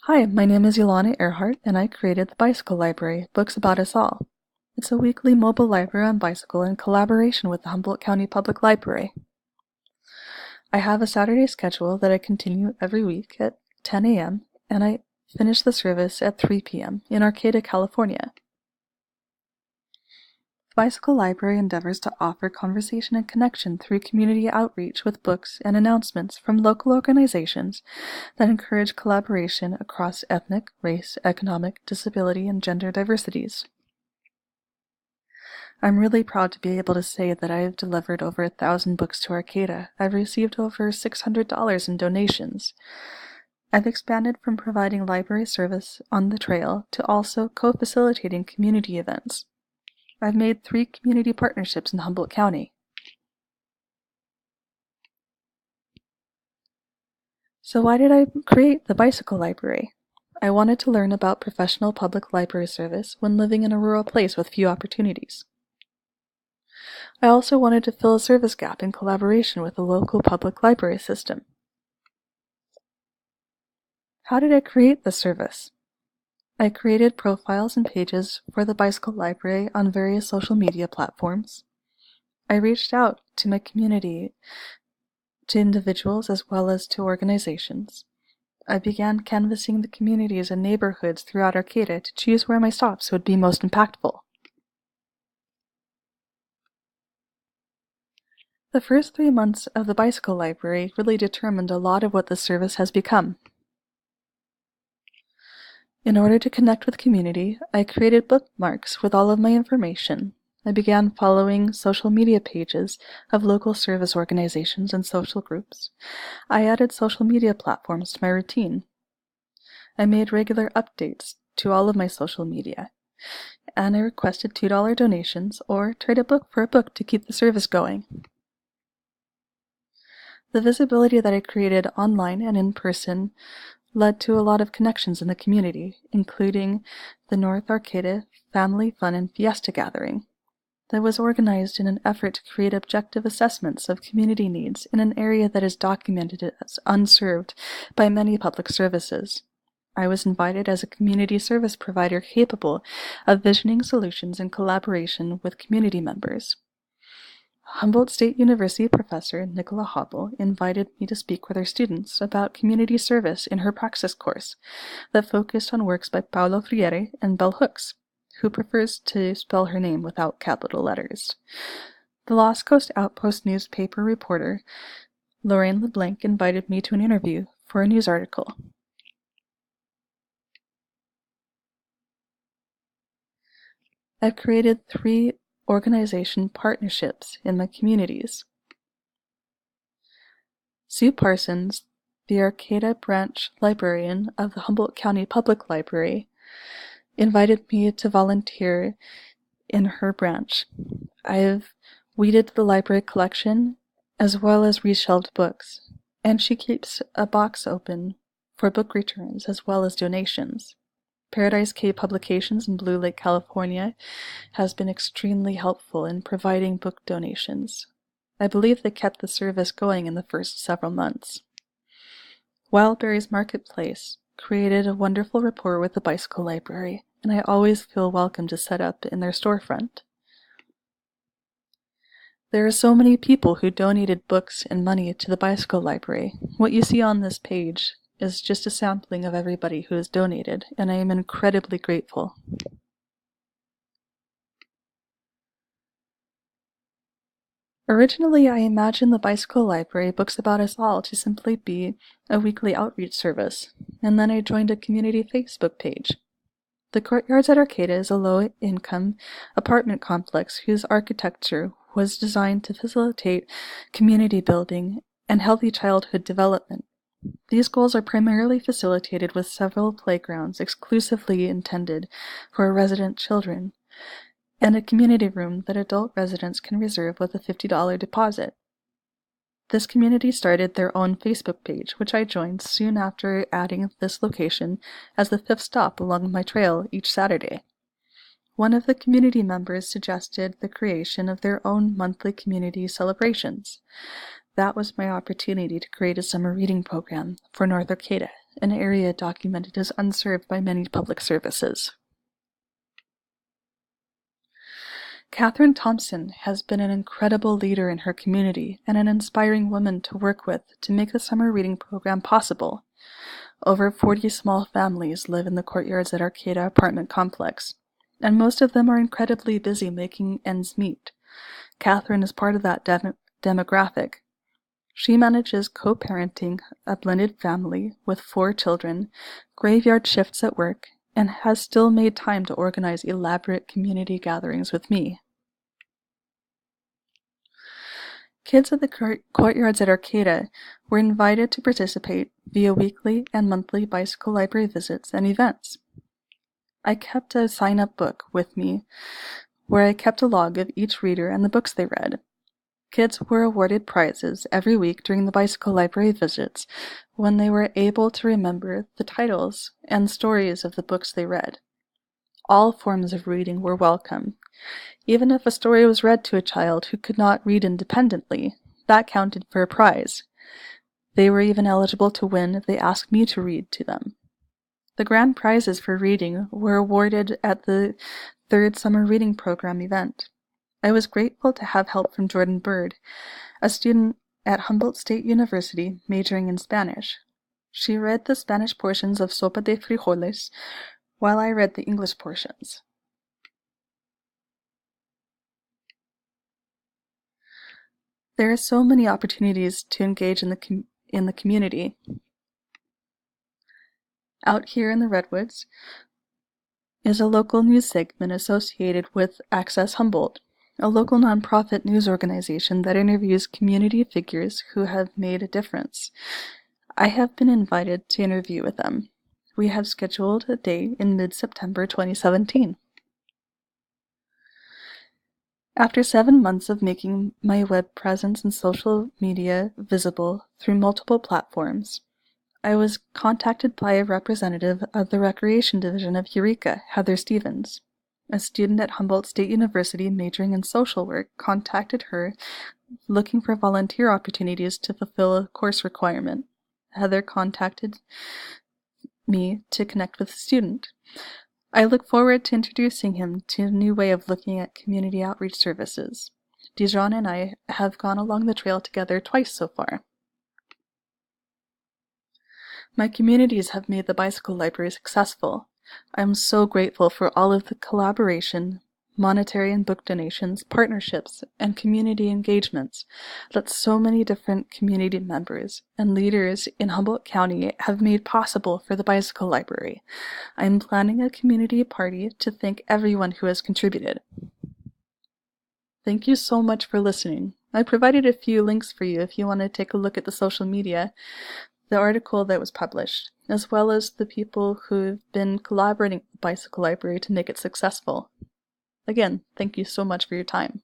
Hi, my name is Ilana Earhart, and I created the Bicycle Library, Books About Us All. It's a weekly mobile library on bicycle in collaboration with the Humboldt County Public Library. I have a Saturday schedule that I continue every week at 10 a.m., and I finish the service at 3 p.m. in Arcata, California. The Bicycle Library endeavors to offer conversation and connection through community outreach with books and announcements from local organizations that encourage collaboration across ethnic, race, economic, disability, and gender diversities. I'm really proud to be able to say that I have delivered over 1,000 books to Arcata. I've received over $600 in donations. I've expanded from providing library service on the trail to also co-facilitating community events. I've made 3 community partnerships in Humboldt County. So why did I create the Bicycle Library? I wanted to learn about professional public library service when living in a rural place with few opportunities. I also wanted to fill a service gap in collaboration with the local public library system. How did I create the service? I created profiles and pages for the Bicycle Library on various social media platforms. I reached out to my community, to individuals as well as to organizations. I began canvassing the communities and neighborhoods throughout Arcata to choose where my stops would be most impactful. The first 3 months of the Bicycle Library really determined a lot of what the service has become. In order to connect with community, I created bookmarks with all of my information. I began following social media pages of local service organizations and social groups. I added social media platforms to my routine. I made regular updates to all of my social media. And I requested $2 donations or trade a book for a book to keep the service going. The visibility that I created online and in person led to a lot of connections in the community, including the North Arcata Family Fun and Fiesta Gathering that was organized in an effort to create objective assessments of community needs in an area that is documented as unserved by many public services. I was invited as a community service provider capable of visioning solutions in collaboration with community members. Humboldt State University professor Nicola Hobble invited me to speak with her students about community service in her praxis course that focused on works by Paulo Freire and Bell Hooks, who prefers to spell her name without capital letters. The Lost Coast Outpost newspaper reporter Lorraine LeBlanc invited me to an interview for a news article. I've created 3 organization partnerships in my communities. Sue Parsons, the Arcata branch librarian of the Humboldt County Public Library, invited me to volunteer in her branch. I've weeded the library collection as well as reshelved books, and she keeps a box open for book returns as well as donations. Paradise Cave Publications in Blue Lake, California has been extremely helpful in providing book donations. I believe they kept the service going in the first several months. Wildberries Marketplace created a wonderful rapport with the Bicycle Library, and I always feel welcome to set up in their storefront. There are so many people who donated books and money to the Bicycle Library. What you see on this page is just a sampling of everybody who has donated, and I am incredibly grateful. Originally, I imagined the Bicycle Library Books About Us All to simply be a weekly outreach service, and then I joined a community Facebook page. The Courtyards at Arcata is a low-income apartment complex whose architecture was designed to facilitate community building and healthy childhood development. These goals are primarily facilitated with several playgrounds exclusively intended for resident children, and a community room that adult residents can reserve with a $50 deposit. This community started their own Facebook page, which I joined soon after adding this location as the 5th stop along my trail each Saturday. One of the community members suggested the creation of their own monthly community celebrations. That was my opportunity to create a summer reading program for North Arcata, an area documented as unserved by many public services. Catherine Thompson has been an incredible leader in her community and an inspiring woman to work with to make the summer reading program possible. Over 40 small families live in the Courtyards at Arcata apartment complex, and most of them are incredibly busy making ends meet. Catherine is part of that demographic. She manages co-parenting a blended family with 4 children, graveyard shifts at work, and has still made time to organize elaborate community gatherings with me. Kids at the Courtyards at Arcata were invited to participate via weekly and monthly bicycle library visits and events. I kept a sign-up book with me where I kept a log of each reader and the books they read. Kids were awarded prizes every week during the bicycle library visits when they were able to remember the titles and stories of the books they read. All forms of reading were welcome. Even if a story was read to a child who could not read independently, that counted for a prize. They were even eligible to win if they asked me to read to them. The grand prizes for reading were awarded at the 3rd Summer Reading Program event. I was grateful to have help from Jordan Bird, a student at Humboldt State University majoring in Spanish. She read the Spanish portions of Sopa de Frijoles, while I read the English portions. There are so many opportunities to engage in the community. Out here in the Redwoods is a local news segment associated with Access Humboldt, a local nonprofit news organization that interviews community figures who have made a difference. I have been invited to interview with them. We have scheduled a day in mid-September 2017. After 7 months of making my web presence and social media visible through multiple platforms, I was contacted by a representative of the Recreation Division of Eureka, Heather Stevens. A student at Humboldt State University majoring in social work contacted her looking for volunteer opportunities to fulfill a course requirement. Heather contacted me to connect with the student. I look forward to introducing him to a new way of looking at community outreach services. Dijon and I have gone along the trail together twice so far. My communities have made the bicycle library successful. I am so grateful for all of the collaboration, monetary and book donations, partnerships, and community engagements that so many different community members and leaders in Humboldt County have made possible for the bicycle library. I am planning a community party to thank everyone who has contributed. Thank you so much for listening. I provided a few links for you if you want to take a look at the social media, the article that was published, as well as the people who've been collaborating with the Bicycle Library to make it successful. Again, thank you so much for your time.